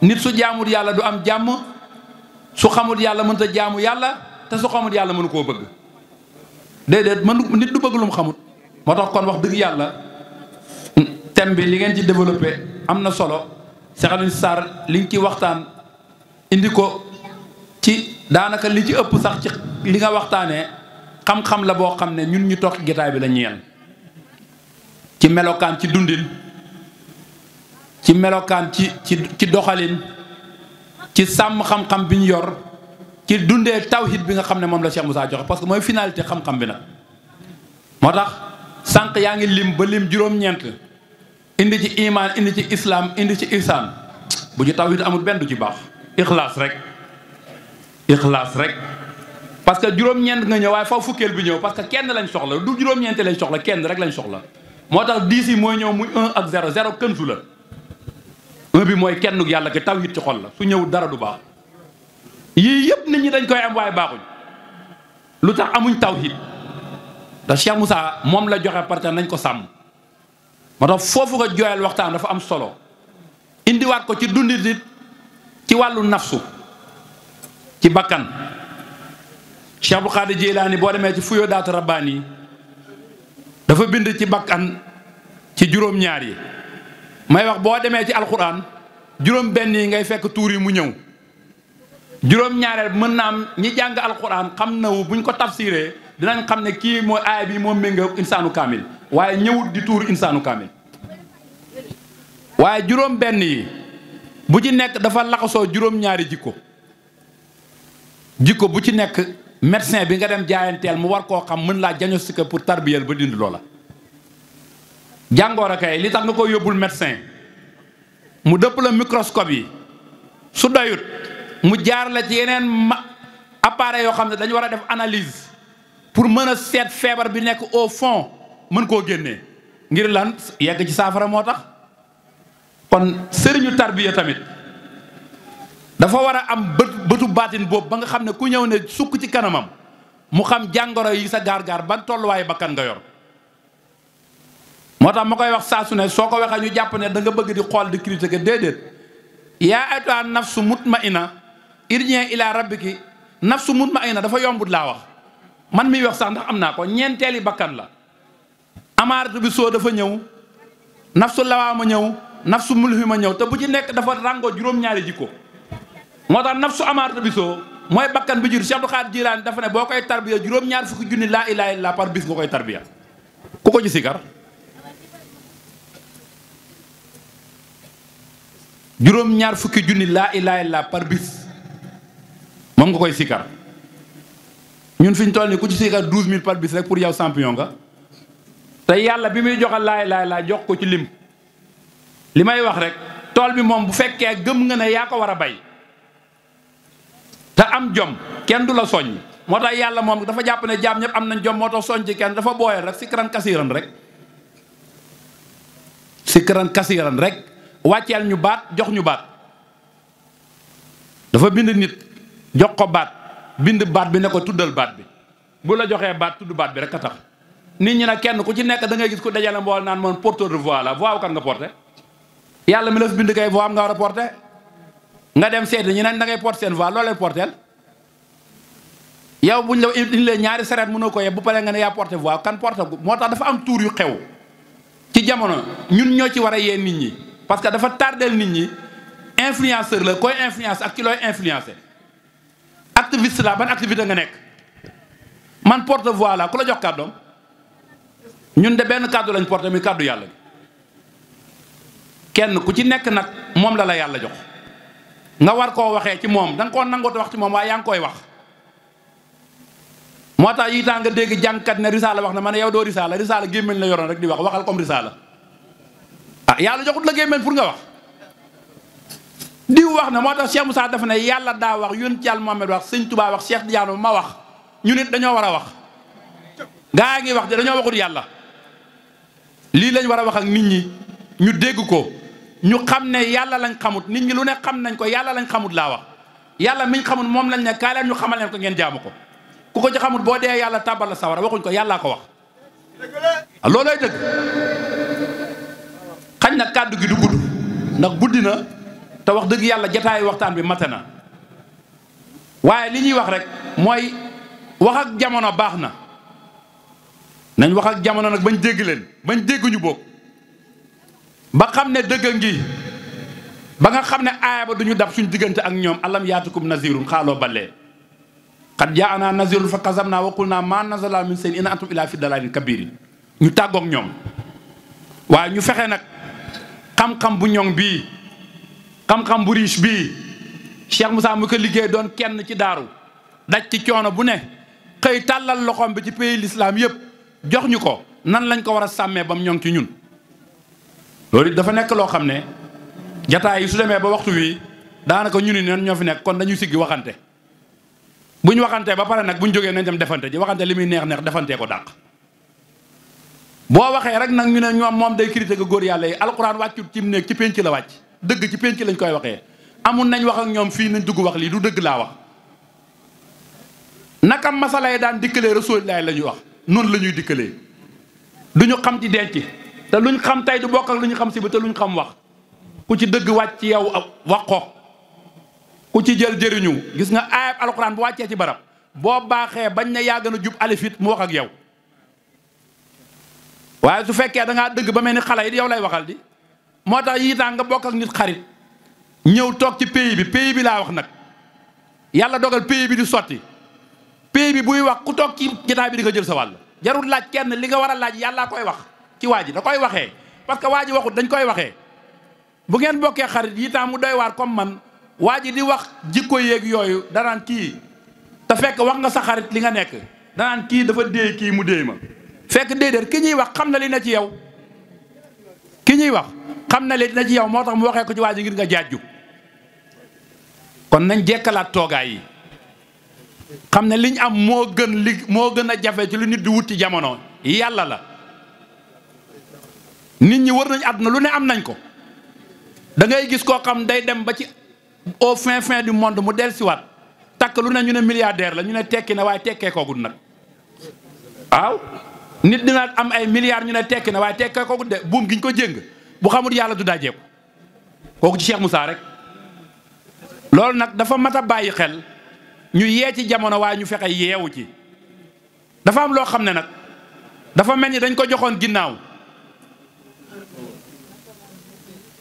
nit su jaamut yàlla du am jàmm, su xamut yàlla mënta jaamu yàlla, te su xamut yàlla mënu koo bëgg. déedéet nit du bëgg lu mu xamut. moo tax kon wax dëgg yàlla thème bi li ngeen ci développé am na solo. Cheikh Alioune Sarr li nga ci waxtaan indi ko ci daanaka li ci ëpp sax ci li nga waxtaanee xam-xam la boo xam ne ñun ñu toog gitaay bi la ñeel ci melokaan ci dundin, ci melokaan ci doxalin, ci sàmm xam-xam bi ñu yor, ci dundee tawhid bi nga xam ne moom la Cheikh Moussa joxe parce que mooy finalité xam-xam bi nag. moo tax sànq yaa ngi lim ba lim juróom-ñeent indi ci iman, indi ci islam, indi ci ihsaan. bu ci tawhid amul benn du ci baax. ixlaas rek parce que juróom-ñeent nga ñëw waaye faw fukkeel bi ñëw parce que kenn lañ soxla du juróom-ñeent lañ soxla kenn rek lañ soxla. moo tax 10 yi mooy ñëw muy 1 ak 0 0 kënsu la 1 bi mooy kenn yàlla ke tawhid ci xol la su ñëw dara du baax. yii yëpp nit ñi dañ koy am waaye baaxuñ lu tax amuñ tawhid da Cheikh Moussa moom la joxe parce que nañ ko sàmm. moo tax foofu nga jooyal waxtaan dafa am solo indiwaat ko ci dundit nit ci wàllu nafsu ci bakkan. Cheikh Abdul Xaadir Jilaani boo demee ci Fuyudaatu Rabbaani dafa bind ci bakkan ci juróom-ñaar yi may wax boo demee ci alxuraan juróom-benn yi ngay fekk tuur yi mu ñëw juróom-ñaareel mën naa am ñi jàng alxuraan xam na wu buñ ko tafsiree dinañ xam ne kii mooy aaya bi moom méngoo insaanu kaamil waaye ñëwut di tuur insaanu kaamil. waaye juróom-benn yi bu ci nekk dafa laxasoo juróom-ñaari jikko bu ci nekk médecin bi nga dem jaayanteel mu war koo xam mën laa diagnostiquer pour tarbiyal ba dindi loola. jàngoor a kay li tax nga koy yóbbul médecin mu dëpp la microscope yi su doyut mu jaar la ci yeneen appareil yoo xam ne dañu war a def analyse pour mën a seet feebar bi nekk au fond mën koo génnee ngir lan yegg ci saafara moo tax. kon sëriñu tarbiya tamit dafa war a am bëtu baatin boobu ba nga xam ne ku ñëw ne sukk ci kanamam mu xam jàngoro yi sa gaar-gaar ban tolluwaayu bakkan nga yor. moo tax ma koy wax saa su ne soo ko waxee ñu jàpp ne da nga bëgg di xool di critiquer déedéet. yaa ayyatuha nafsu mutmaina irji'i ila rabbiki nafsu mutmaina dafa yombut laa wax man miy wax sax ndax am naa ko ñeenteeli bakkan la. amaaratu bi soo dafa ñëw nafsu lawaama ñëw nafsu mulhima ñëw te bu ci nekk dafa ràngoo juróom-ñaari jikko. moo tax nafsu amaaratu bi soo mooy bakkan bi jur Cheikh Abdul Xaadir Jilaani dafa ne boo koy tarbiya juróom-ñaar fukki junni laa ilaaha illallaah par bis nga koy tarbiya ku ko ci sikar juróom-ñaar fukki junni laa ilaaha illallaah par bis moom nga koy sikar ñun fi ñu toll nii ku ci sikar 12000 par bis rek pour yow champion nga. te yàlla bi muy joxal laa ilaaha illallaah jox ko ci lim li may wax rek tool bi moom bu fekkee gëm nga ne yaa ko war a bay te am jom kenn du la soññ. moo tax yàlla moom dafa jàpp ne jaam ñëpp am nañ jom moo tax soññ ci kenn dafa booyal rek sikran kasiran rek sikran kasiran rek wàcceel ñu baat jox ñu baat. dafa bind nit jox ko baat bind baat bi ne ko tuddal baat bi bu la joxee baat tudd baat bi rek a tax nit ñi nag kenn ku ci nekk da ngay gis ku dajale mbool naan moom porteur de voix la voix kan nga porté yàlla mi la fi bind kay voix am nga war a porté nga dem seeti ñu ne da ngay porté seen voix loo lay porteel yow buñ la indi leen ñaari sareet mënoo ko yeb bu paree nga ne yaa porté voix kan porté moo tax dafa am tuur yu xew ci jamono ñun ñoo ci war a yee nit ñi parce que dafa tardeel nit ñi influenceur la koy influence ak ci looy influencé activiste la ban activité nga nekk man porte voix la ku la jox kàddoom ñun de benn kàddu lañ porté muy kàddu yàlla kenn ku ci nekk nag moom la yàlla jox nga war koo waxee ci moom da nga koo nangoote wax ci moom waaye yaa ngi koy wax. moo tax yi taa nga dégg jàngkat ne risaala wax na ma ne yow doo risaala gémmiñ la yoroon rek di wax waxal comme risaala ah yàlla joxut la gémmiñ pour nga wax diw wax na moo tax Cheikh Moussa dafa ne yàlla daa wax yónent Yàlla Muhammad wax sëñ Tuubaa wax Cheikh Diagne ma wax ñu nit dañoo war a wax gaa ngi wax de dañoo waxut yàlla lii lañ war a wax ak nit ñi ñu dégg ko ñu xam ne yàlla lañ xamut nit ñi lu ne xam nañ ko yàlla lañ xamut laa wax yàlla miñ xamut moom lañ ne kaay leen ñu xamal leen ko ngeen jaamu ko ku ko ci xamut boo dee yàlla tàbbal la sawara waxuñ ko yàllaa ko wax loolooy dëgg xañ na kàddu gi du gudd ndax guddi na te wax dëgg yàlla jataayu waxtaan bi mate na waaye li ñuy wax rek mooy wax ak jamono baax na nañ wax ak jamono nag bañ dégg leen bañ dégguñu bokk ba xam ne dëgg ngi ba nga xam ne aaya ba duñu dab suñ diggante ak ñoom alam yaatukum nazirun xaaloo ballee xad jaana nazirun fa kasabna wa qulna ma nazala min seen in antum ila fi dalalin kabiri ñu tàggoog ñoom waaye ñu fexe nag xam-xam bu ñoŋ bii xam-xam bu riche bii Cheikh Moussa mu ko liggéey doon kenn ci daaru daj ci coono bu ne xëy tàllal loxoom bi ci pays l'islam yëpp jox ñu ko nan lañ ko war a sàmmee ba mu ñoŋ ci ñun loolu dafa nekk loo xam ne jataay yi su demee ba waxtu wi daanaka ñu ni nen ñoo fi nekk kon dañuy siggi waxante bu ñu waxantee ba pare nag bu ñu jógee nañ dem defante ji waxante li muy neex neex defantee ko dàq boo waxee rek nag ñu ne ñoom moom day critiquer góor yàlla yi alxuraan wàccut ci néeg ci pénc la wàcc dëgg ci pénc lañ koy waxee amul nañ wax ak ñoom fii nañ dugg wax lii du dëgg laa wax naka masala yi daan dikkalee rasulilaay la ñuy wax noonu la ñuy dikkalee du ñu xam ci denc te luñ xam tey du bokk ak lu ñu xam si ba te luñ xam wax ku ci dëgg wàcc ci yow wax ko ku ci jël jëriñu gis nga aayab alxuraan bu wàccee ci barab boo baaxee bañ na yaa gën a jub alifit mu wax ak yow waaye su fekkee da ngaa dëgg ba mel ni xale yi yow lay waxal di moo tax yiitaa nga bokk ak nit xarit ñëw toog ci pays bi laa wax nag yàlla dogal pays bi di sotti pays bi buy wax ku toog ci jotaay bi di nga jël sa wàll jarul laaj kenn li nga war a laaj yàllaa koy wax ci waa ji da koy waxee parce que waa ji waxut dañ koy waxee bu ngeen bokkee xarit yiitaa mu doy waar comme man waa ji di wax jikko yeeg yooyu danaan kii te fekk wax nga sa xarit li nga nekk danaan kii dafa déey kii mu déey ma fekk déedéet ki ñuy wax xam na li na ci yow ki ñuy wax xam na li na ci yow moo tax mu waxee ko ci waa ji ngir nga jaajju kon nañ jekkalaat toogaay yi xam ne liñ am moo gën a jafe ci lu nit di wut ci jamono yàlla la nit ñi wër nañ àdduna lu ne am nañ ko da ngay gis koo xam day dem ba ci au fin du monde mu del siwaat takk lu ne ñu ne milliardaire la ñu ne tekki na waaye tekkee koogul nag waaw nit dina am ay milliards ñu ne tekki na waaye tekkee koogul de buum giñ ko jéng bu xamul yàlla du daajeeku kooku ci Cheikh Moussa rek loolu nag dafa mat a bàyyi xel ñu yee ci jamono waaye ñu fexe yeewu ci dafa am loo xam ne nag dafa mel ni dañ ko joxoon ginnaaw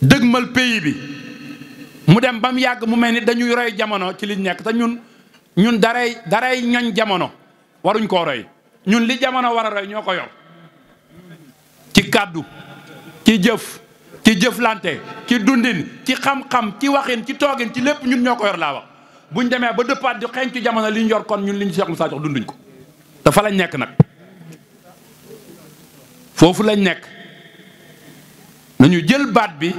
dëgmal pays bi mu dem ba mu yàgg mu mel ni dañuy roy jamono ci liñ nekk te ñun daray ñoñ jamono waruñ koo roy ñun li jamono war a roy ñoo ko yor ci kàddu ci jëf ci jëflante ci dundin ci xam-xam ci waxin ci toogin ci lépp ñun ñoo ko yor laa wax buñ demee ba dëppaat di xeeñ ci jamono li ñu yor kon ñun li ñu Cheikh Moussa jox dunduñ ko dafa lañ nekk nag foofu lañ nekk nañu jël baat bi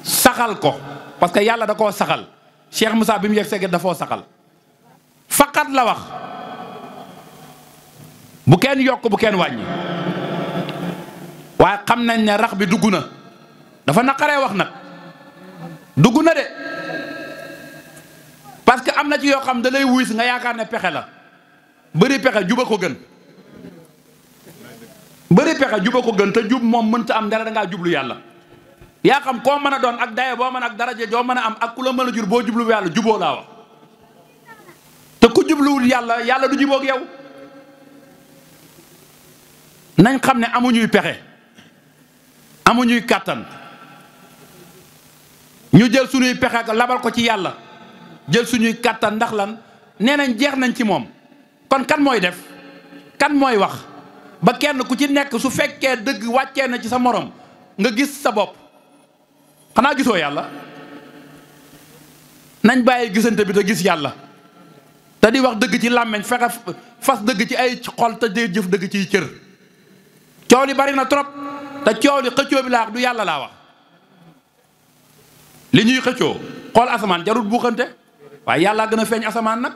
saxal ko parce que yàlla da koo saxal Cheikh Moussa bi mu yegg seget dafoo saxal faqat la wax bu kenn yokk bu kenn wàññi waaye xam nañ ne rax bi dugg na dafa naqaree wax nag dugg na de parce que am na ci yoo xam da lay wuy si nga yaakaar ne pexe la bëri pexe juba ko gën bëri pexe juba ko gën te jub moom mënta am dara da ngaa jublu yàlla yaa xam koo mën a doon ak daye boo mën ak daraje joo mën a am ak ku la mën a jur boo jublu yàlla juboo laa wax te ku jubluwul yàlla yàlla du jubóog yow nañ xam ne amuñuy pexe amuñuy kàttan ñu jël suñuy pexe ko labal ko ci yàlla jël suñuy kàttan ndax lan nee nañ jeex nañ ci moom kon kan mooy def kan mooy wax ba kenn ku ci nekk su fekkee dëgg wàccee na ci sa morom nga gis sa bopp xanaa gisoo yàlla nañ bàyyi gisante bi te gis yàlla te di wax dëgg ci làmmeñ fexe fas dëgg ci ay xol te dee jëf dëgg ciy cër coow li bari na trop te coow li xëccoo bi laa wax du yàlla laa wax li ñuy xëccoo xool asamaan jarul buuxante waaye yàlla gën a feeñ asamaan nag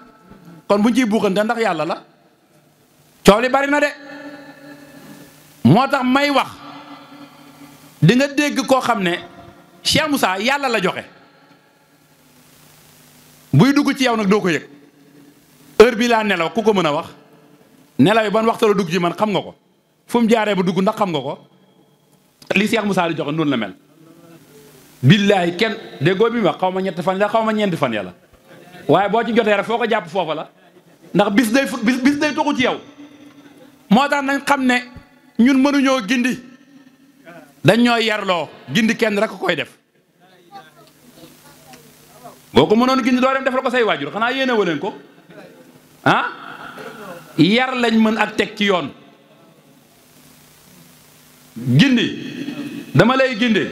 kon buñ ciy buuxante ndax yàlla la coow li bari na de moo tax may wax di nga dégg koo xam ne Cheikh Moussa yàlla la joxe buy dugg ci yow nag doo ko yëg heure bi laa nelaw ku ko mën a wax nelaw yi ban waxtu la dugg ci man xam nga ko fu mu jaaree ba dugg ndax xam nga ko li Cheikh Moussa di joxe noonu la mel billaahi kenn déggoo bi wax xaw ma ñetti fan la xaw ma ñeenti fan ya la waaye boo ci jotee rek foo ko jàpp foofa la ndax bis day toxu ci yow. moo tax nañ xam ne ñun mënuñoo gindi dañ ñoo yarloo gindi kenn rek koy def boo ko mënoon gindi doo dem defal ko say waajur xanaa yéene waleen ko ah yar lañ mën ak teg ci yoon. gindi dama lay ginde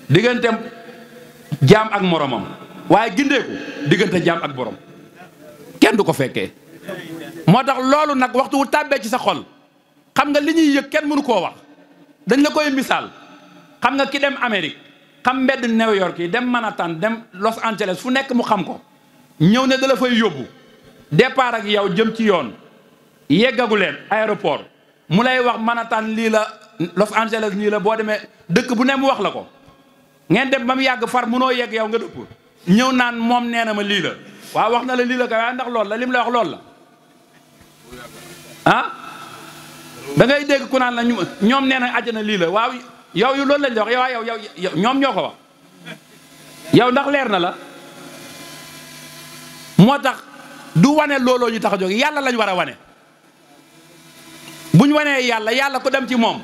diggante jaam ak moromam waaye gindeeku diggante jaam ak borom kenn du ko fekkee. moo tax loolu nag waxtu wu tàbbee ci sa xol xam nga li ñuy yëg kenn mënu koo wax dañ la koy misaal xam nga ki dem Amérique xam mbedd New York yi dem Manhattan dem Los Angeles fu nekk mu xam ko ñëw ne da la fay yóbbu départ ak yow jëm ci yoon yeggagu leen aéroport mu lay wax Manhattan lii la Los Angeles nii la boo demee dëkk bu ne mu wax la ko ngeen dem ba mu yàgg far munoo yegg yow nga dëpp ñëw naan moom nee na ma lii la waaw wax na la lii la kay waaye ndax loolu la lim la wax loolu la ah da ngay dégg ku naan la ñoom nee na àjjana lii la waaw yow yu loolu lañ la wax yow ñoom ñoo ko wax yow ndax leer na la moo tax du wane looloo ñu tax a jóg yàlla lañ war a wane bu ñu wanee yàlla ko dem ci moom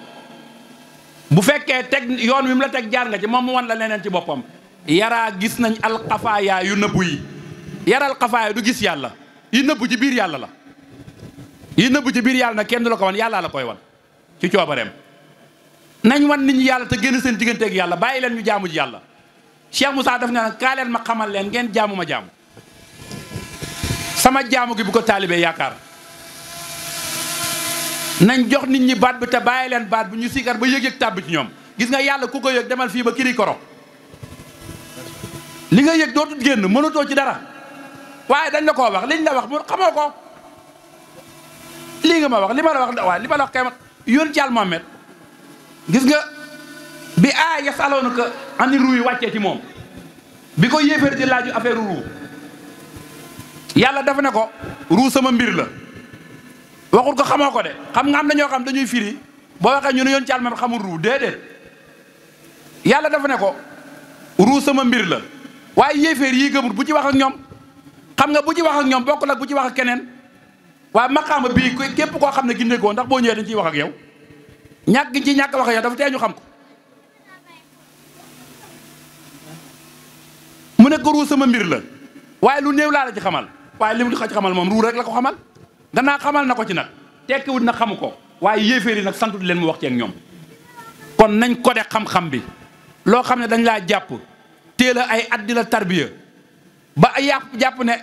bu fekkee teg yoon wi mu la teg jaar nga ci moom mu wan la leneen ci boppam yaraa gis nañ alxafaaya yu nëbbu yi yaral xafaaya du gis yàlla yi nëbbu ci biir yàlla la yi nëbbu ci biir yàlla nag kenn du la ko wan yàlla la koy wan ci coobareem nañ wan nit ñi yàlla te génn seen digganteeg yàlla bàyyi leen ñu jaamu ji yàlla Cheikh Moussa daf ne nag kaa leen ma xamal leen ngeen jaamu ma jaamu sama jaamu gi bu ko taalibee yaakaar nañ jox nit ñi baat bi te bàyyi leen baat bi ñu sikar ba yëg-yëg tàbbi ci ñoom gis nga yàlla ku ko yëg demal fii ba kiri koro li nga yëg dootul génn mënatoo ci dara waaye dañ la koo wax liñ la wax mu xamoo ko lii nga ma wax li ma la wax waaye li ma la wax kay ma yoon ci Yàlla Muhammad gis nga bi yasalunaka ani ruu yi wàccee ci moom bi ko yéeféer di laaju affaire ruu yàlla dafa ne ko ruu sama mbir la waxul ko xamoo ko de xam nga am na ñoo xam dañuy firi boo waxee ñu ne yoon ci Yàlla Muhammad xamul ruu déedéet yàlla dafa ne ko ruu sama mbir la waaye yéeféer yi gëmul bu ci wax ak ñoom xam nga bu ci wax ak ñoom bokkul ak bu ci wax ak keneen waaye maqaama bii képp koo xam ne gindee ko ndax boo ñëwee dañ ciy wax ak yow ñàkk gi ci ñàkk wax ak yow dafa tee ñu xam ko mu ne ko ruu sama mbir la waaye lu néew laa la ci xamal waaye li mu di ko ci xamal moom ruu rek la ko xamal gannaaw xamal na ko ci nag tekkiwut na xamu ko waaye yéeféer yi nag santut leen mu wax ci ak ñoom kon nañ ko de xam-xam bi loo xam ne dañ laa jàpp teel a ay at di la tarbiya ba jàpp ne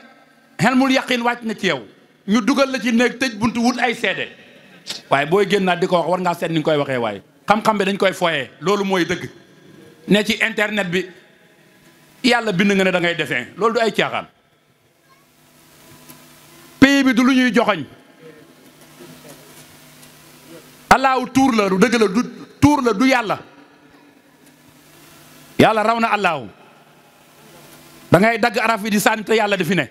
xelmul yaqin wàcc na ci yow ñu dugal la ci néeg tëj buntu wut ay seede waaye booy génnaat di ko wax war ngaa seet ni nga koy waxee waaye xam-xam bi dañ koy foyee loolu mooy dëgg ne ci internet bi yàlla bind nga ne da ngay dessin loolu du ay caaxaan pays bi du lu ñuy joxoñ allahu tuur la du dëgg la du tuur la du yàlla yàlla raw na allahu da ngay dagg araf yi di sànni te yàlla di fi ne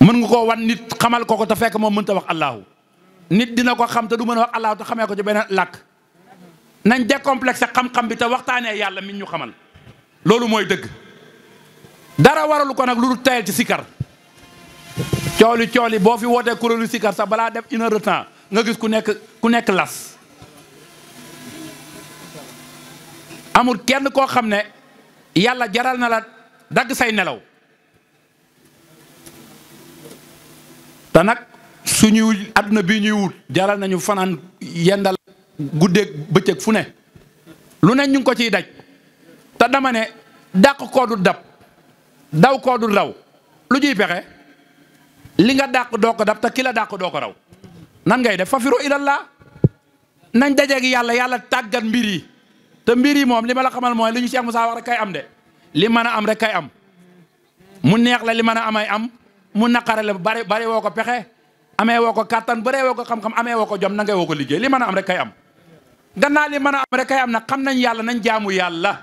mën nga koo wan nit xamal ko te fekk moom mënta wax allahu nit dina ko xam te du mën a wax allahu te xamee ko ci beneen làkk nañ décomplexé xam-xam bi te waxtaanee yàlla min ñu xamal loolu mooy dëgg dara waralu ko nag lu dul tayal ci sikar cooli boo fi wootee kuréelu sikar sax balaa def 1 heure de temps nga gis ku nekk las amul kenn koo xam ne yàlla jaral na la dagg say nelaw te nag suñuy àdduna bii ñuy wut jaral nañu fanaan yendal guddeeg bëccëg fu ne lu ne ñu ngi ko ciy daj te dama ne dàq koo du dab daw koo du raw lu ñuy pexe li nga dàq doo ko dab te ki la dàq doo ko raw nan ngay def fafiru ilallah nañ dajeeg yàlla tàggat mbir yi te mbir yi moom li ma la xamal mooy li ñu Cheikh Moussa wax rek kay am de li mën a am rek kay am mu neex la li mën a amay am mu naqare la bari woo ko pexe amee woo ko kàttan bëree woo ko xam-xam amee woo ko jom nangay woo ko liggéey li mën a am rek kay am gannaaw li mën a am rek kay am nag xam nañ yàlla nañ jaamu yàlla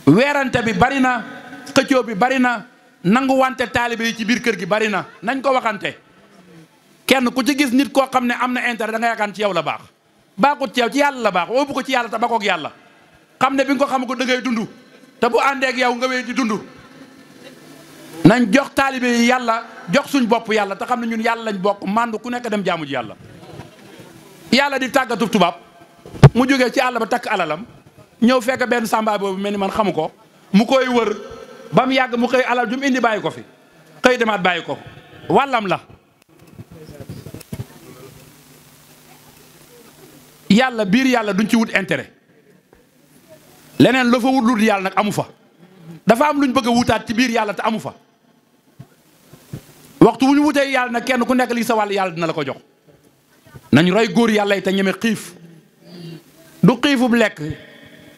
weerante bi bari na xëccoo bi bari na nangu wante taalibe yi ci biir kër gi bari na nañ ko waxante kenn ku ci gis nit koo xam ne am na intérêt da nga yaakaar ci yow la baax baaxut ci yow ci yàlla la baax wóobu ko ci yàlla te ba koog yàlla xam ne bi nga ko xam ko da ngay dund te bu àndeek yow nga wéy di dund. nañ jox taalibe yi yàlla jox suñ bopp yàlla te xam ne ñun yàlla lañ bokk màndu ku nekk dem jaamu ji yàlla. yàlla di tàggatu tubaab mu jógee ci àll ba takk alalam ñëw fekk benn sàmbaay boobu mel ni man xamu ko mu koy wër ba mu yàgg mu xëy alal ju mu indi bàyyi ko fi xëy demaat bàyyi ko wàllam la. yàlla biir yàlla duñ ci wut intérêt leneen loo fa wut lu yàlla nag amu fa dafa am luñ bëgg a wutaat ci biir yàlla te amu fa waxtu wu ñu wutee yàlla nag kenn ku nekk lii sa wàll yàlla dina la ko jox. nañ roy góor yàlla yi te ñeme xiif du xiifub lekk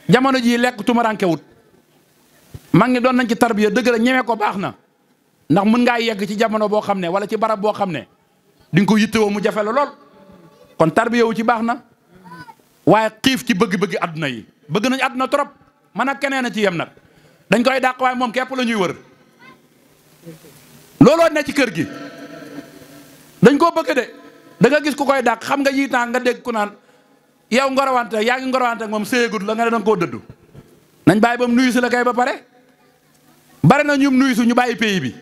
jamono jii lekk tumaranke wut mag ngi doon nañ ci tarbiya dëgg la ñeme ko baax na ndax mën ngaa yegg ci jamono boo xam ne wala ci barab boo xam ne di nga ko yittewoo mu jafe la lool kon tarbiya wu ci baax na waaye xiif ci bëgg-bëgg àdduna yi bëgg nañ àdduna trop man ak keneen a ci yem nag dañ koy dàq waaye moom képp la ñuy wër looloo ne ci kër gi dañ koo bëgg de da nga gis ku koy dàq xam nga yiitaa nga dégg ku naan yow ngorowante yaa ngi ngorowante ak moom séyegut la nga ne danga koo dëddu nañ bàyyi ba mu nuyu si la kay ba pare bari na ñum nuyu su ñu bàyyi pays bi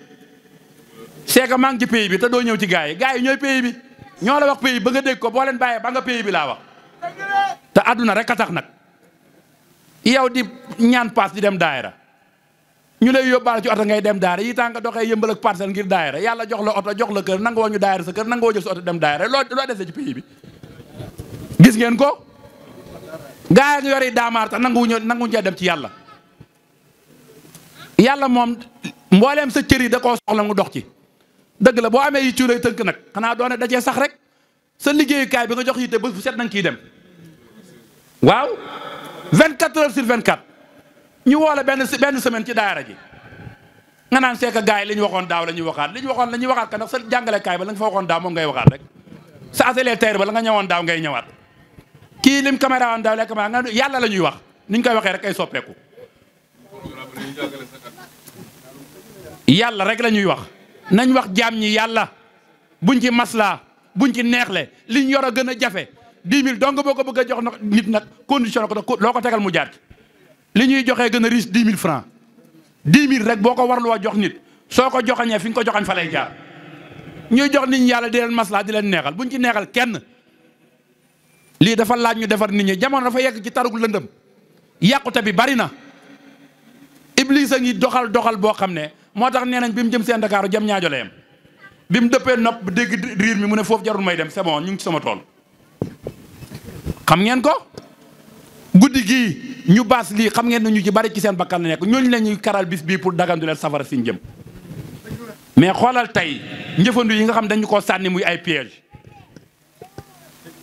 c'est que maa ngi ci pays bi te doo ñëw ci gars yi ñooy pays bi ñoo la wax pays ba nga dégg ko boo leen bàyyee ba nga pays bi laa wax te àdduna rek a tax nag yow di ñaan paas di dem daayira ñu lay yóbbaale ci oto ngay dem daayira yi taa nga doxee yëmbal ak parcelle ngir daayira yàlla jox la oto jox la kër nanga woo ñu daayira sa kër nanga woo jël sa oto dem daayira loo dese ci pays bi gis ngeen ko gaa yi nga yori daamaar tax nanguwuñu cee dem ci yàlla yàlla moom mbooleem sa cër yi da koo soxla mu dox ci dëgg la boo amee yi cuuray tënk nag xanaa doone da cee sax rek sa liggéeyukaay bi nga jox yitte bés bu set nañ ciy dem waaw 24 heures sur 24 ñu woo la benn semaine ci daara ji nga naan c'est que gars yi li ñu waxoon daaw la ñuy waxaat li ñu waxoon la ñuy waxaat ka ndax sa jàngalekaay ba la nga fa waxoon daaw moom ngay waxaat rek sa atelier ba la nga ñëwoon daaw ngay ñëwaat kii lim caméra woon daaw la caméra nga yàlla la ñuy wax ni ñu koy waxee rek ay soppeeku yàlla rek la ñuy wax nañ wax jaam ñi yàlla buñ ci maslaa buñ ci neexle liñ yor a gën a jafe 10 000 donc boo ko bëgg a jox nag nit nag condition ko loo ko tegal mu jaar ci li ñuy joxee gën a riche 10 000 francs 10 000 rek boo ko warloo jox nit soo ko joxañee fi nga ko joxañ fa lay jaar ñuy jox nit ñi yàlla di leen maslaa di leen neexal buñ ci neexal kenn lii dafa laaj ñu defar nit ñi jamono dafa yegg ci tarug lëndëm yàqute bi bari na Iblis a ngi doxal boo xam ne moo tax nee nañ bi mu jëm seen Dakar jëm ñaajo la yem bi mu dëppee nopp dégg riir mi mu ne foofu jarul may dem c'est bon ñu ngi ci sama tool xam ngeen ko guddi gii ñu baas lii xam ngeen ne ñu ci bari ci seen bakkan la nekk ñooñu la ñuy karal bis bii pour dagandu leen safara siñ jëm mais xoolal tey njëfandu yi nga xam dañu koo sànni muy ay piège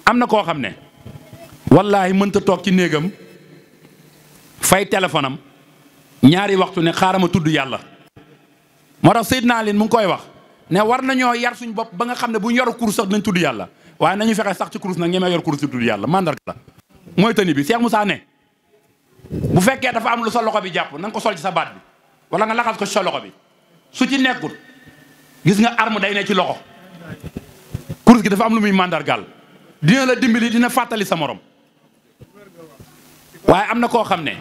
am na koo xam ne wallaahi mënta toog ci néegam fay téléphone am ñaari waxtu ne xaaral ma tudd yàlla moo tax Seydina Alioune mu ngi koy wax ne war nañoo yar suñ bopp ba nga xam ne bu ñu yoru kurus sax dinañ tudd yàlla waaye nañu fexe sax ci kurus nag ñemee yor kurus di tudd yàlla mandarga la mooy tani bi Cheikh Moussa ne bu fekkee dafa am lu sa loxo bi jàpp na nga ko sol ci sa baat bi wala nga laxas ko ci sa loxo bi su ci nekkul gis nga arme day ne ci loxo kurus gi dafa am lu muy mandargaal dina la dimbali dina fàttali sa morom waaye am na koo xam ne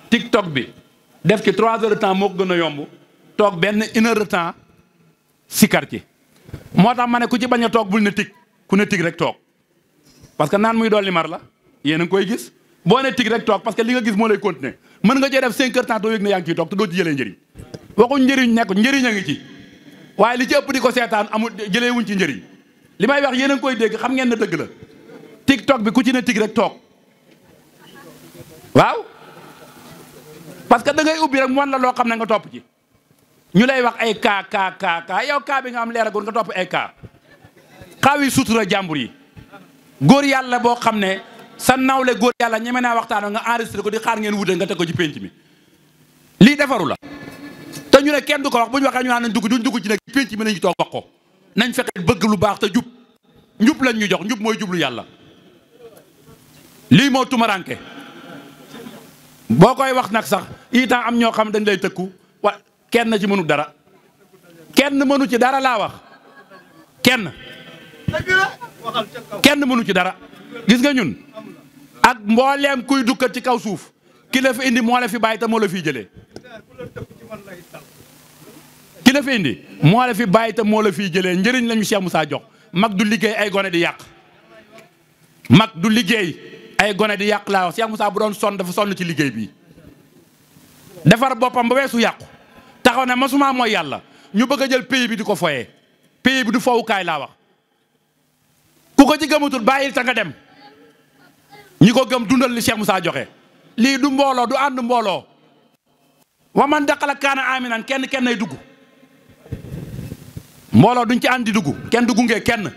TikTok bi def ci 3 heures de temps moo ko gën a yomb toog benn 1 heure de temps sikar ci moo tax ma ne ku ci bañ a toog bul ne tig ku ne tig rek toog parce que naan muy dolli mar la yéen a ngi koy gis boo ne tig rek toog parce que li nga gis moo lay continuer mën nga cee def 5 heures temps doo yëg ne yaa ngi ciy toog te doo ci jëlee njëriñ waxuñ njëriñ nekk njëriñ a ngi ci waaye li ci ëpp di ko seetaan amul jëlee wuñ ci njëriñ li may wax yéen a ngi koy dégg xam ngeen ne dëgg la TikTok bi ku ci ne tig rek toog waaw parce que da ngay ubbi rek mu wan la loo xam ne nga topp ci ñu lay wax ay kaa yow kaa bi nga am leeragul nga topp ay kaa xaawi sutura jàmbur yi góor yàlla boo xam ne sa nawle góor yàlla ñeme naa waxtaan nga enregistré ko di xaar ngeen wute nga teg ko ci pénc mi lii defaru la te ñu ne kenn du ko wax bu ñu waxee ñu naan nañ dugg duñ dugg ci nag pénc mi nañu toog wax ko nañ fexe bëgg lu baax te jub njub lañ ñu jox njub mooy jublu yàlla lii moo tumaranke boo koy wax nag sax itam am ñoo xam dañ lay tëkku wa kenn ci mënu dara kenn mënu ci dara laa wax kenn mënu ci dara gis nga ñun ak mbooleem kuy dukkat ci kaw suuf ki la fi indi moo la fi bàyyi te moo la fiy jëlee ki la fi indi moo la fi bàyyi te moo la fiy jëlee njëriñ lañu Cheikh Moussa jox mag du liggéey ay gone di yàq mag du liggéey ay gone di yàq laa wax Cheikh Moussa bu doon sonn dafa sonn ci liggéey bi defar boppam ba weesu yàqu taxaw ne masuma mooy yàlla ñu bëgg a jël pays bi di ko foyee pays bi du fowukaay laa wax ku ko ci gëmatul bàyyil ta nga dem ñi ko gëm dundal li Cheikh Moussa joxe lii du mbooloo du ànd mbooloo wa man daqala kaana aminan kenn ay dugg mbooloo duñ ci ànd di dugg kenn du gungee kenn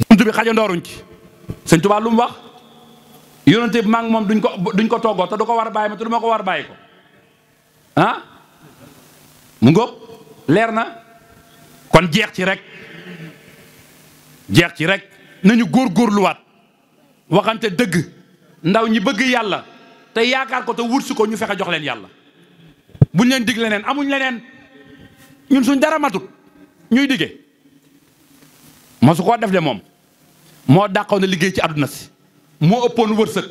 buntu bi xajandooruñ ci sëñ Tuubaa lu mu wax yonente bi maa ngi moom duñ ko toggoo te du ko war a bàyyi ma te du ma ko war a bàyyi ko ah mu ngóob leer na kon jeex ci rek nañu góorgóorluwaat waxante dëgg ndaw ñi bëgg yàlla te yaakaar ko te wut si ko ñu fexe jox leen yàlla buñ leen dig leneen amuñ leneen ñun suñ dara matut ñuy diggee masu koo def de moom moo dàqoon na liggéey ci àdduna si moo ëppoon wërsëg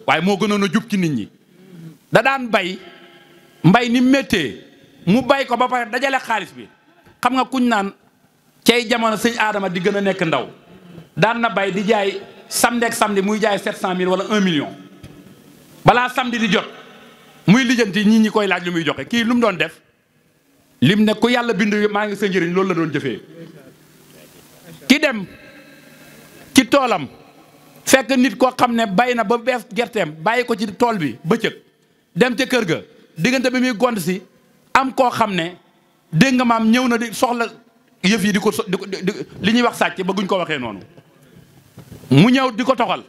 waaye moo gënoon a jub ci nit ñi da daan bay mbay ni méttee mu bay ko ba pare dajale xaalis bi xam nga kuñ naan cay jamono sëñ Adama di gën a nekk ndaw daan na bay di jaay samedi ak samedi muy jaay 700 000 wala 1 million balaa samedi di jot muy lijjanti ñi koy laaj lu muy joxe kii lu mu doon def lim ne ku yàlla bind maa ngi sa njëriñ loolu la doon jëfee ki dem ci toolam fekk nit koo xam ne bay na ba bees gerteem bàyyi ko ci tool bi bëccëg dem ca kër ga diggante bi muy gont si am koo xam ne dégg nga maam ñëw na di soxla yëf yi di ko li ñuy wax sàcc bëgguñ ko waxee noonu mu ñëw di ko toxal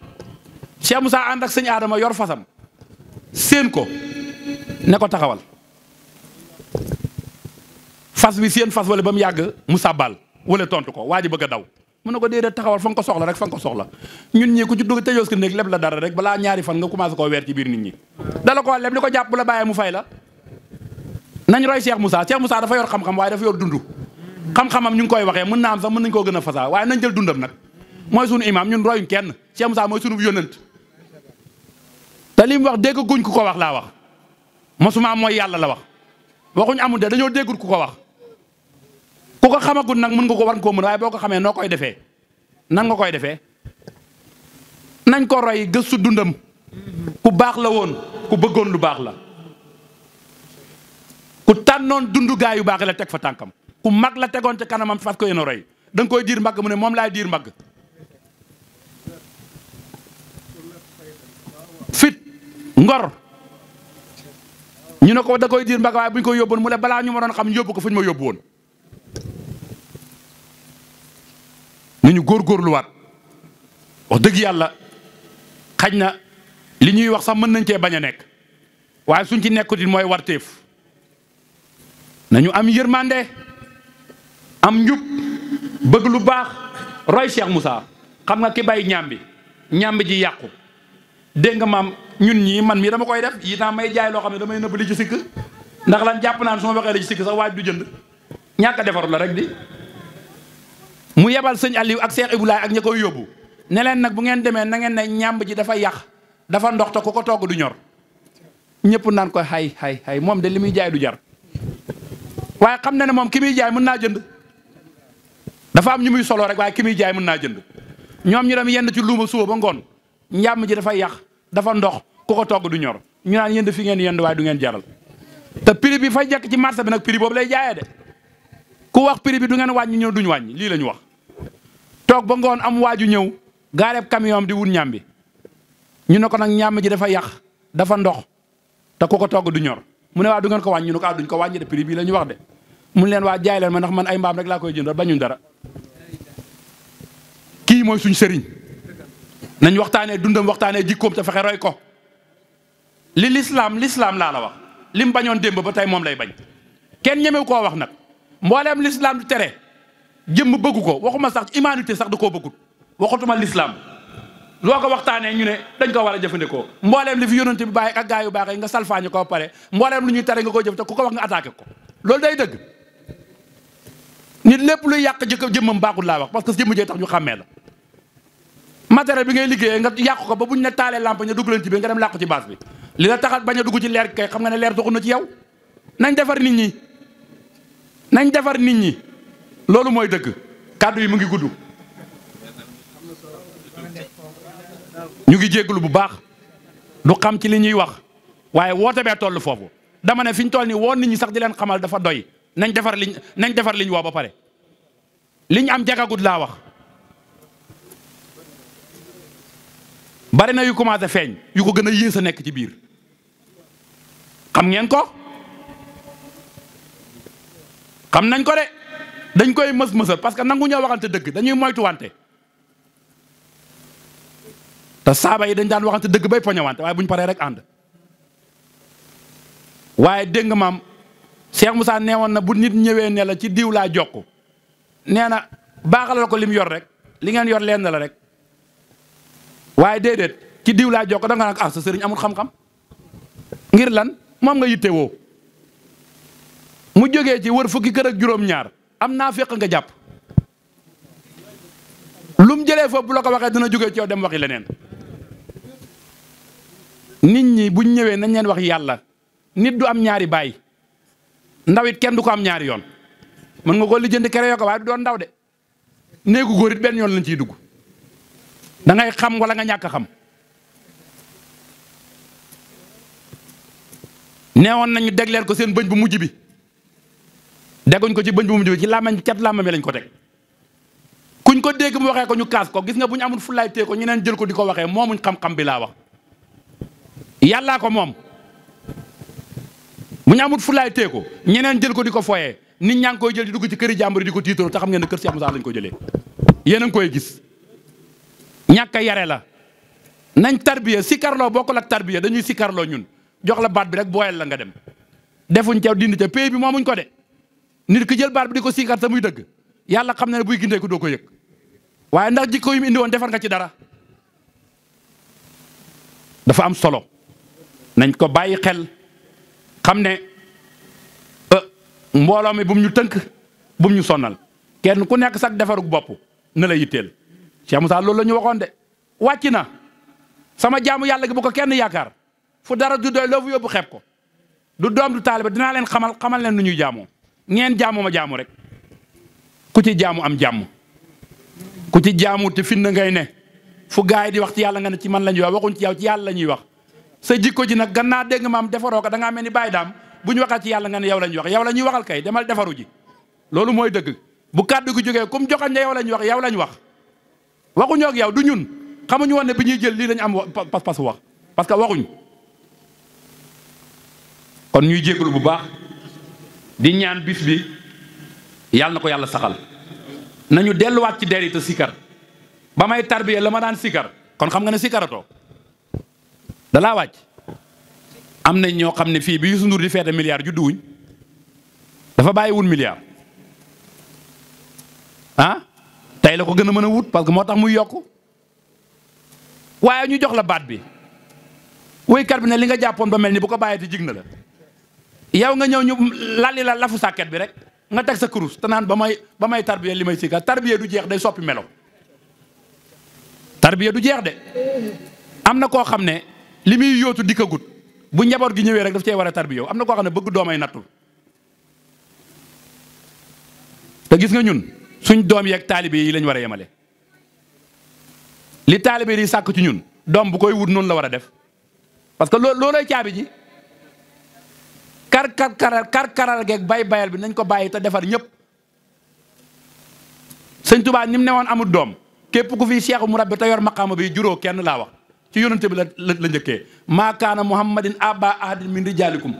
Cheikh Moussa ànd ak sëñ Adama yor fasam séen ko ne ko taxawal fas wi seen fas wala ba mu yàgg mu sàbbal wala tontu ko waa ji bëgg a daw mu ne ko déedéet taxawal fa nga ko soxla rek fa nga ko soxla ñun ñii ku ci dugg tëjoos ko néeg leb la dara rek balaa ñaari fan nga commencé koo weer ci biir nit ñi dala ko leb li ko jàpp bu la bàyyee mu fay la nañ roy Cheikh Moussa dafa yor xam-xam waaye dafa yor dund xam-xamam ñu ngi koy waxee mën naa am sax mën nañ koo gën a fasaa waaye nañ jël dundam nag mooy sunu imam ñun royuñ kenn Cheikh Moussa mooy sunu yónnant te li mu wax dégg guñ ku ko wax laa wax mosuma mooy yàlla la wax waxuñ amul de dañoo déggul ku ko wax ku ko xamagul nag mën nga ko war nga koo mën waaye boo ko xamee noo koy defee nan nga koy defee nañ ko roy gëstu dundam ku baax la woon ku bëggoon lu baax la ku tànnoon dundu gaa yu baax la teg fa tànkam ku mag la tegoon ca kanamam fas ko yéen a roy da nga koy diir mbagg mu ne moom laay diir mbagg fit ngor ñu ne ko da koy diir mbagg waaye bu ñu ko yóbboon mu ne balaa ñu ma doon xam ñu yóbbu ko fu ñu ma yóbbu woon nañu góorgóorluwaat wax dëgg yàlla xaj na li ñuy wax sax mën nañ cee bañ a nekk waaye suñ ci nekkutit mooy warteef nañu am yërmande am njub bëgg lu baax roy Cheikh Moussa xam nga ki bay ñambi ji yàqu dégg nga maam ñun ñii man mii dama koy def yi naa may jaay loo xam ne damay nëbb li ci sikk ndax lan jàpp naan su ma waxee li ci sikk sax waaj du jënd ñàkk a defaru la rek di mu yebal sëñ Aliou ak Cheikh Iboulaye ak ña koy yóbbu ne leen nag bu ngeen demee na ngeen ne ñàmb ji dafa yàq dafa ndox te ku ko togg du ñor ñëpp naan ko hay moom de li muy jaay du jar waaye xam na ne moom ki muy jaay mën naa jënd dafa am ñu muy solo rek waaye ki muy jaay mën naa jënd ñoom ñu dem yenn ci luuma suba ba ngoon njàmm ji dafa yàq dafa ndox ku ko togg du ñor ñu naan yéen fi ngeen yend waaye du ngeen jaral te prix bi fay jekk ci marché bi nag prix boobu lay jaayee de ku wax prix bi du ngeen wàññi ñëw duñ wàññi lii la ñu wax toog ba ngoon am waaju ñëw gaareeb camion di wut ñàmbi ñu ne ko nag ñàmm ji dafa yàq dafa ndox te ku ko togg du ñor mu ne waa du ngeen ko wàññi ñu ne ko duñ ko wàññi de prix bii la ñu wax de mun leen waa jaay leen ma ndax man ay mbaam rek laa koy jënd bañuñ dara kii mooy suñ sëriñ nañ waxtaanee dundam waxtaanee jikkoom te fexe roy ko li lislaam laa la wax lim bañoon démb ba tey moom lay bañ kenn ñemew koo wax nag mbooleem lislaam du tere jëmm bëggu ko waxuma sax humanité sax da koo bëggut waxatuma lislaam loo ko waxtaanee ñu ne dañ ko war a jëfandikoo mbooleem li fi yónnante bi bàyyi ak gaa yu baax yi nga salfaañu ko pare mbooleem lu ñuy tere nga koy jëf te ku ko wax nga attaqué ko loolu day dëgg nit lépp luy yàq jëmmam baaxul laa wax parce que jëmm jee tax ñu xàmmee la matériel bi ngay liggéeyee nga yàqu ko ba buñ ne taalee lampe ña dugg leen ci biir nga dem làqu ci baas bi li la taxat bañ a dugg ci leer kay xam nga ne leer doxul na ci yow. nañ defar nit ñi nañ defar nit ñi loolu mooy dëgg. kàddu yi mu ngi gudd ñu ngi jégalu bu baax du xam ci li ñuy wax waaye woote bee toll foofu dama ne fi ñu toll nii woon nit ñi sax di leen xamal dafa doy nañ defar liñ woo ba pare liñ am jagagut laa wax. bari na yu commencé feeñ yu ko gën a yées a nekk ci biir xam ngeen ko xam nañ ko de dañ koy mës-mësal parce que nangu ñoo waxante dëgg dañuy moytuwante te saaba yi dañ daan waxante dëgg bay poñewante waaye bu ñu paree rek ànd. waaye dégg nga maam Cheikh Moussa neewoon na bu nit ñëwee ne la ci diw laa jokk nee na baaxalal ko li mu yor rek li ngeen yor leen la rek. waaye déedéet ci diw laa jokk da nga naan sa sëriñ amul xam-xam ngir lan moom nga yitte woo mu jógee ci wër fukki kër ak juróom-ñaar am naa fekk nga jàpp lu mu jëlee foofu bu la ko waxee dina jógee ci yow dem waxi leneen. nit ñi buñ ñëwee nañ leen wax yàlla nit du am ñaari baay ndaw it kenn du ko am ñaari yoon mën nga ko lijjanti kere yoo ko waaye du doon ndaw de néegu góor it benn yoon lañ ciy dugg. da ngay xam wala nga ñàkk a xam neewoon nañu degleel ko seen bëñ bu mujj bi degguñ ko ci bëñ bu mujj bi ci làmmañ cat làmmañ lañ ko teg kuñ ko dégg mu waxee ko ñu kaas ko gis nga bu ñu amul fulaay tee ko ñeneen jël ko di ko waxee moomuñ xam-xam bi laa wax yàllaa ko moom bu ñu amul fulaay tee ko ñeneen jël ko di ko foyee nit ñaa ngi koy jël di dugg ci këri jàmbur di ko tiitaroo te xam ngeen ne kër Cheikh Moussa lañ ko jëlee yéen a ngi koy gis. ñàkk a yare la nañ tarbiya sikarloo bokkul ak tarbiya dañuy sikarloo ñun jox la baat bi rek booyal la nga dem defuñ ca dindi ca pay bi moomuñ ko de nit ki jël baat bi di ko sikar te muy dëgg yàlla xam na ne buy gindee ko doo ko yëg waaye ndax jikko yu mu indi woon defar nga ci dara dafa am solo nañ ko bàyyi xel xam ne mbooloo mi bu mu ñu tënk bu mu ñu sonnal kenn ku nekk sax defarug bopp na la yitteel. Cheikh Moussa loolu la ñu waxoon de wàcc na sama jaamu yàlla gi bu ko kenn yaakaar fu dara du doy loo fu yóbbu xeeb ko du doom du taaliba dinaa leen xamal leen nu ñuy jaamoo ngeen jaamu ma jaamu rek ku ci jaamu am jàmm ku ci jaamu te fin na ngay ne fu gaay di wax ci yàlla nga ne ci man la ñuy wax waxuñ ci yow ci yàlla la ñuy wax sa jikko ji nag gannaa dégg maam defaroo ko da ngaa mel ni bàyyi daam bu ñu waxee ci yàlla nga ne yow la ñuy wax yow la ñuy waxal kay demal defaru ji loolu mooy dëgg bu kàddu gi jógee comme joxañ ne yow la ñuy wax yow la ñu wax waxuñoo ak yow du ñun xamuñu woon ne bi ñuy jël lii lañu am pas-pas wax parce que waxuñ kon ñuy jégalu bu baax di ñaan bis bi yàlla na ko yàlla saxal nañu delluwaat ci deri te sikar ba may tarbiya la ma daan sikar kon xam nga ne sikaratoo dalaa wàcc am nañ ñoo xam ne fii bi Youssou Ndour di feete milliard juddu wuñ dafa bàyyiwul milliard ah tey la ko gën a mën a wut parce que moo tax muy yokk waaye ñu jox la baat bi woykat bi ne li nga jàppoon ba mel ni bu ko bàyyee te jig na la yow nga ñëw ñu lalli la lafu sàkket bi rek nga teg sa kurus te naan ba may tarbiya li may sikar tarbiya du jeex day soppi melo tarbiya du jeex de am na koo xam ne li muy yóotu dikkagut bu njaboot gi ñëwee rek daf cee war a tarbiya am na koo xam ne bëgg doomay nattul te gis nga ñun suñ doom yeeg taalibe yi lañ war a yemale li taalibe yi sàkk ci ñun doom bu koy wut noonu la war a def parce que loolooy caabi ji karal geeg bayal bi nañ ko bàyyi te defar ñëpp sëñ Tuubaa ni mu ne woon amul doom képp ku fi seexu mu rabbi te yor maqaama bi juróo kenn laa wax ci yonante bi la njëkkee maa kaana muhammadin aba ahadin min rijaalikum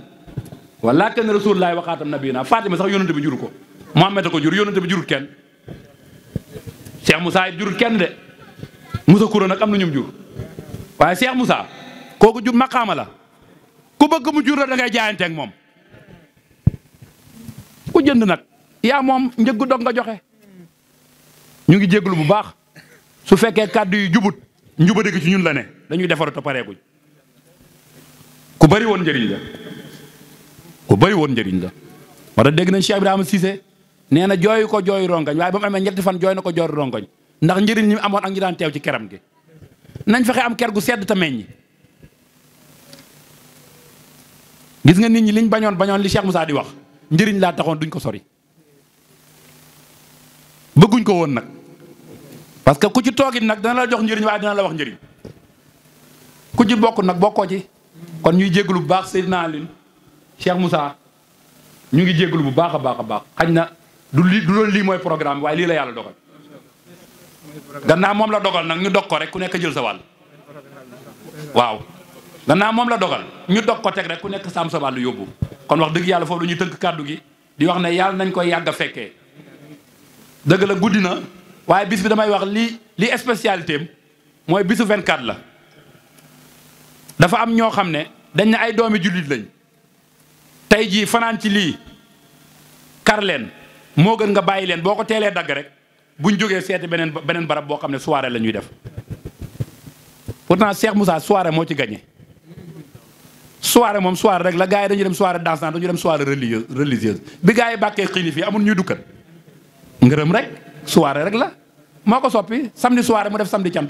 walaakin rasuulullaahi wa xaatam nabiyyiina Fatima sax yonante bi juru ko Muhammad ko jur yonante bi jurut kenn Cheikh Moussa it jurut kenn de Moussa Koura nag am na ñum jur waaye Cheikh Moussa kooku jur maqaama la ku bëgg mu jur la da ngay jaayanteeg moom ku jënd nag yaa moom njëggu dog nga joxe ñu ngi jégalu bu baax su fekkee kàddu yi jubut njubadi gi ci ñun la ne dañuy defaru te pareeguñ ku bari woon njëriñ la ku bari woon njëriñ la moo tax dégg nañ Cheikh Ibrahima Cissé nee na jooyu ko jooyu rongoñ waaye ba mu amee ñetti fan jooy na ko jooy rongoñ ndax njëriñ ñi amoon ak ñi daan teew ci keram gi nañ fexe am ker gu sedd te meññ. gis nga nit ñi liñ bañoon li Cheikh Moussa di wax njëriñ laa taxoon duñ ko sori bëgguñ ko woon nag parce que ku ci toogit nag dana la jox njëriñ waaye dina la wax njëriñ ku ci bokk nag bokkoo ci. kon ñuy jégalu bu baax Seydina Alioune Cheikh Moussa ñu ngi jégalu bu baax a baax xañ na du loolu lii mooy programme waaye lii la yàlla dogal gannaaw moom la dogal nag ñu dog ko rek ku nekk jël sa wàll waaw gannaaw moom la dogal ñu dog ko teg rek ku nekk saam sa wàll yóbbu kon wax dëgg yàlla foofu lu ñuy tënk kàddu gi di wax ne yàlla nañ koy yàgg a fekkee dëgg la guddi na waaye bis bi damay wax li spécialité am mooy bisu 24 la dafa am ñoo xam ne dañ ne ay doomi jullit lañ tey jii fanaan ci lii kar leen moo gën nga bàyyi leen boo ko teelee dagg rek buñ jógee seeti beneen barab boo xam ne soirée la ñuy def pourtant Cheikh Moussa soirée moo ci gagné soirée moom soirée rek la gars yi dañuy dem soirée dansante dañu dem soirée religieuse bi gars yi bàkkee xiini fii amul ñuy dukkat ngërëm rek soirée rek la moo ko soppi samedi soirée mu def samedi cant